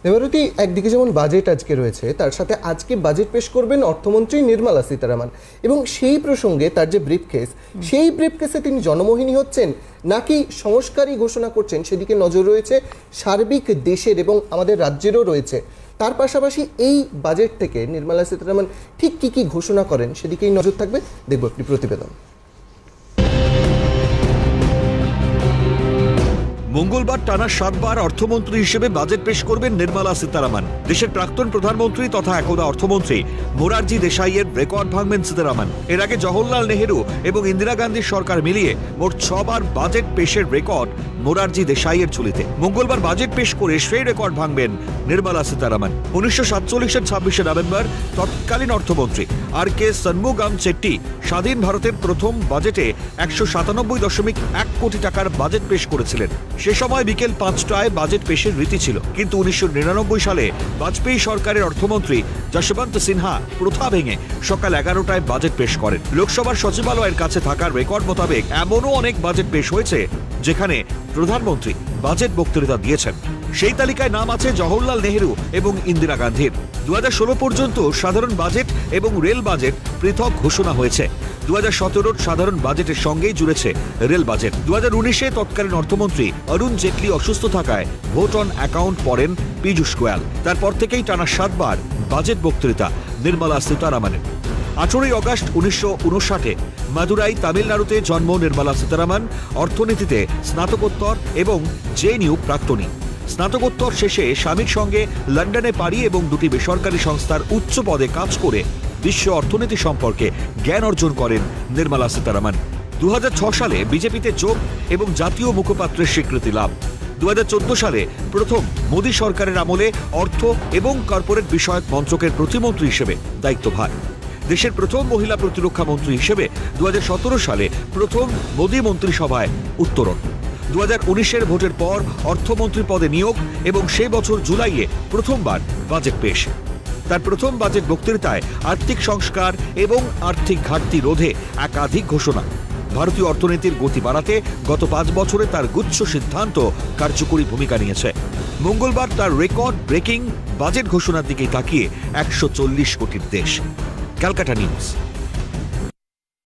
দেবারতী, একদিকে যেমন বাজেট আজকে রয়েছে, তার সাথে আজকে বাজেট পেশ করবেন অর্থমন্ত্রী নির্মলা সীতারামন, এবং সেই প্রসঙ্গে তার যে ব্রিফকেস, সেই ব্রিফকেসে তিনি জনমোহিনী হচ্ছেন নাকি সংস্কারই ঘোষণা করছেন, সেদিকে নজর রয়েছে সার্বিক দেশের এবং আমাদের রাজ্যেরও রয়েছে। তার পাশাপাশি এই বাজেট থেকে নির্মলা সীতারামন ঠিক কী কী ঘোষণা করেন সেদিকেই নজর থাকবে। দেখব একটি প্রতিবেদন। মঙ্গলবার টানা 7 বার অর্থমন্ত্রী হিসেবে বাজেট পেশ করবেন নির্মলা সীতারামন। দেশের প্রাক্তন প্রধানমন্ত্রী তথা একদা অর্থমন্ত্রী মোরারজি দেশাইয়ের রেকর্ড ভাঙবেন সীতারামন। এর আগে জওহরলাল নেহেরু এবং ইন্দিরা গান্ধীর সরকার মিলিয়ে মোট 6 বার বাজেট পেশের রেকর্ড মোরারজি দেশাইয়ের ঝুলিতে। মঙ্গলবার বাজেট পেশ করে সেই রেকর্ড ভাঙবেন নির্মলা সীতারামন। 1947-এর 26শে নভেম্বর তৎকালীন অর্থমন্ত্রী আর.কে. ষণমুগম চেট্টি স্বাধীন ভারতের প্রথম বাজেটে 197.1 কোটি টাকার বাজেট পেশ করেছিলেন। সে সময় বিকেল 5টায় বাজেট পেশের রীতি ছিল, কিন্তু 1999 সালে বাজপেয়ী সরকারের অর্থমন্ত্রী যশবন্ত সিনহা প্রথা ভেঙে সকাল 11টায় বাজেট পেশ করেন। লোকসভার সচিবালয়ের কাছে থাকার রেকর্ড মোতাবেক এমনও অনেক বাজেট পেশ হয়েছে যেখানে প্রধানমন্ত্রী বাজেট বক্তৃতা দিয়েছেন। সেই তালিকায় নাম আছে জওহরলাল নেহেরু এবং ইন্দিরা গান্ধীর। 2016 পর্যন্ত সাধারণ বাজেট এবং রেল বাজেট পৃথক ঘোষণা হয়েছে। 2017-র সাধারণ বাজেটের সঙ্গেই জুড়েছে রেল বাজেট। 2019-এ তৎকালীন অর্থমন্ত্রী অরুণ জেটলি অসুস্থ থাকায় ভোট অন অ্যাকাউন্ট পড়েন পীযূষ গোয়াল। তারপর থেকেই টানা 7 বার বাজেট বক্তৃতা নির্মলা সীতারামনের। 18ই আগস্ট 1959-এ মাদুরাই, তামিলনাড়ুতে জন্ম নির্মলা সীতারামন। অর্থনীতিতে স্নাতকোত্তর এবং জেএনইউ প্রাক্তনী। স্নাতকোত্তর শেষে স্বামীর সঙ্গে লন্ডনে পাড়ি এবং দুটি বেসরকারি সংস্থার উচ্চ পদে কাজ করে বিশ্ব অর্থনীতি সম্পর্কে জ্ঞান অর্জন করেন নির্মলা সীতারামন। 2006 সালে বিজেপিতে যোগ এবং জাতীয় মুখপাত্রের স্বীকৃতি লাভ। 2014 সালে প্রথম মোদী সরকারের আমলে অর্থ এবং কর্পোরেট বিষয়ক মন্ত্রকের প্রতিমন্ত্রী হিসেবে দায়িত্বভার। দেশের প্রথম মহিলা প্রতিরক্ষা মন্ত্রী হিসেবে 2017 সালে প্রথম মোদী মন্ত্রিসভায় উত্তরণ। 2019-এর ভোটের পর অর্থমন্ত্রী পদে নিয়োগ এবং সেই বছর জুলাইয়ে প্রথমবার বাজেট পেশ। তার প্রথম বাজেট বক্তৃতায় আর্থিক সংস্কার এবং আর্থিক ঘাটতি রোধে একাধিক ঘোষণা। ভারতীয় অর্থনীতির গতি বাড়াতে গত 5 বছরে তার গুচ্ছ সিদ্ধান্ত কার্যকরী ভূমিকা নিয়েছে। মঙ্গলবার তার রেকর্ড ব্রেকিং বাজেট ঘোষণার দিকে তাকিয়ে 140 কোটির দেশ। ক্যালকাটা নিউজ।